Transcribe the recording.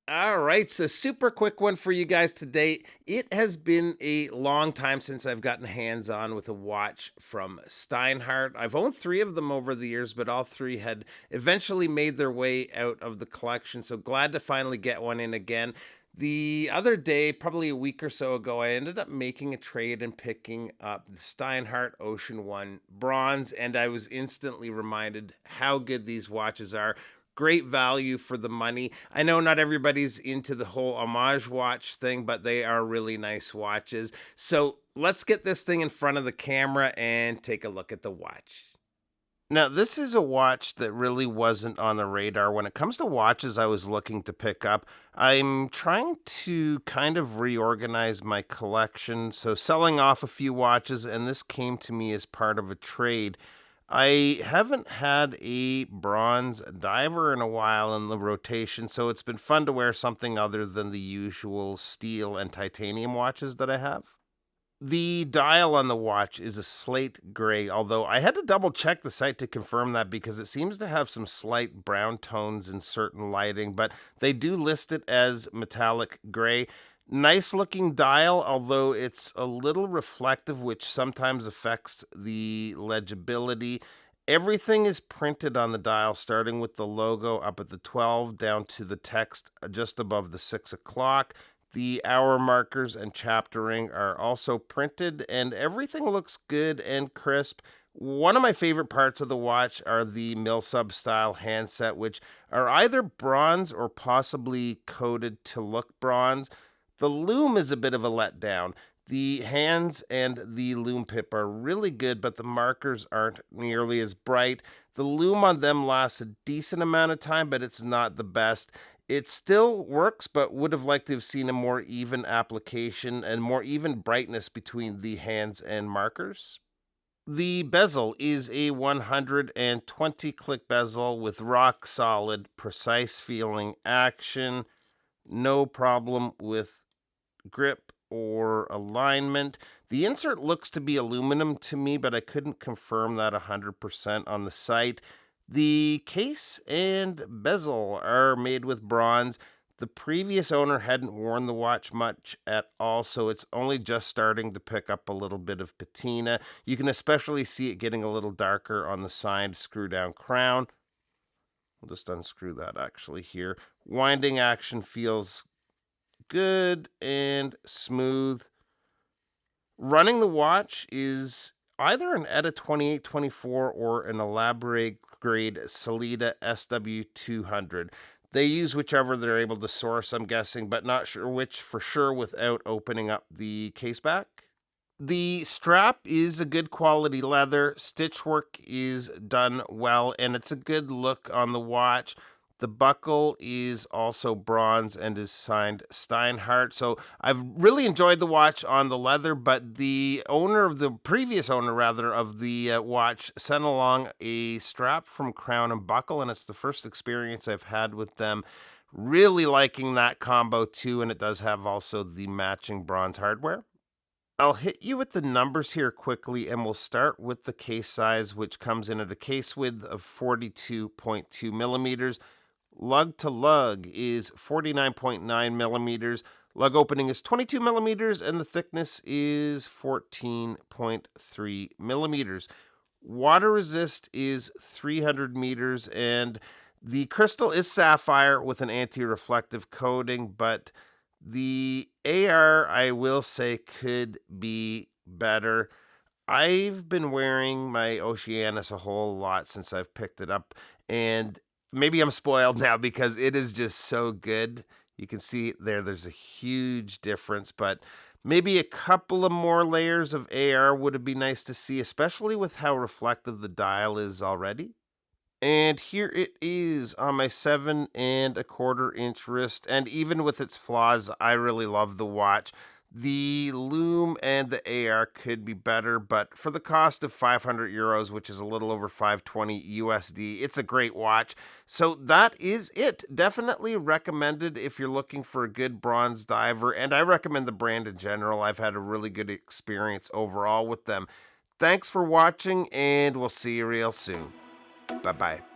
All right, so super quick one for you guys today. It has been a long time since I've gotten hands on with a watch from Steinhart. I've owned three of them over the years, but all three had eventually made their way out of the collection. So glad to finally get one in again. The other day, probably a week or so ago, I ended up making a trade and picking up the Steinhart Ocean One Bronze, and I was instantly reminded how good these watches are. Great value for the money. I know not everybody's into the whole homage watch thing, but they are really nice watches. So let's get this thing in front of the camera and take a look at the watch. Now, this is a watch that really wasn't on the radar. When it comes to watches I was looking to pick up, I'm trying to kind of reorganize my collection. So, selling off a few watches, and this came to me as part of a trade. I haven't had a bronze diver in a while in the rotation, so it's been fun to wear something other than the usual steel and titanium watches that I have. The dial on the watch is a slate gray, although I had to double check the site to confirm that because it seems to have some slight brown tones in certain lighting, but they do list it as metallic gray. Nice looking dial, although it's a little reflective, which sometimes affects the legibility. Everything is printed on the dial, starting with the logo up at the 12 down to the text just above the 6 o'clock. The hour markers and chaptering are also printed, and everything looks good and crisp. One of my favorite parts of the watch are the mill sub style handset, which are either bronze or possibly coated to look bronze. The lume is a bit of a letdown. The hands and the lume pip are really good, but the markers aren't nearly as bright. The lume on them lasts a decent amount of time, but it's not the best. It still works, but would have liked to have seen a more even application and more even brightness between the hands and markers. The bezel is a 120 click bezel with rock solid, precise feeling action. No problem with grip or alignment. The insert looks to be aluminum to me, but I couldn't confirm that 100% on the site. The case and bezel are made with bronze. The previous owner hadn't worn the watch much at all, so it's only just starting to pick up a little bit of patina. You can especially see it getting a little darker on the side screw down crown. We'll just unscrew that actually here. Winding action feels good and smooth. Running the watch is either an ETA 2824 or an elaborate grade Salida SW200. They use whichever they're able to source, I'm guessing, but not sure which for sure without opening up the case back. The strap is a good quality leather. Stitch work is done well, and it's a good look on the watch. The buckle is also bronze and is signed Steinhart. So I've really enjoyed the watch on the leather, but the previous owner rather, of the watch sent along a strap from Crown and Buckle, and it's the first experience I've had with them. Really liking that combo too, and it does have also the matching bronze hardware. I'll hit you with the numbers here quickly, and we'll start with the case size, which comes in at a case width of 42.2 millimeters. Lug to lug is 49.9 millimeters. Lug opening is 22 millimeters, and the thickness is 14.3 millimeters. Water resist is 300 meters, and the crystal is sapphire with an anti-reflective coating, but the AR, I will say, could be better. I've been wearing my Oceanus a whole lot since I've picked it up, and maybe I'm spoiled now because it is just so good. You can see it there, there's a huge difference, but maybe a couple of more layers of AR would have been nice to see, especially with how reflective the dial is already. And here it is on my 7.25 inch wrist. And even with its flaws, I really love the watch. The Lume and the AR could be better, but for the cost of 500 euros, which is a little over 520 USD, it's a great watch. So that is it. Definitely recommended if you're looking for a good bronze diver. And I recommend the brand in general. I've had a really good experience overall with them. Thanks for watching, and we'll see you real soon. Bye bye.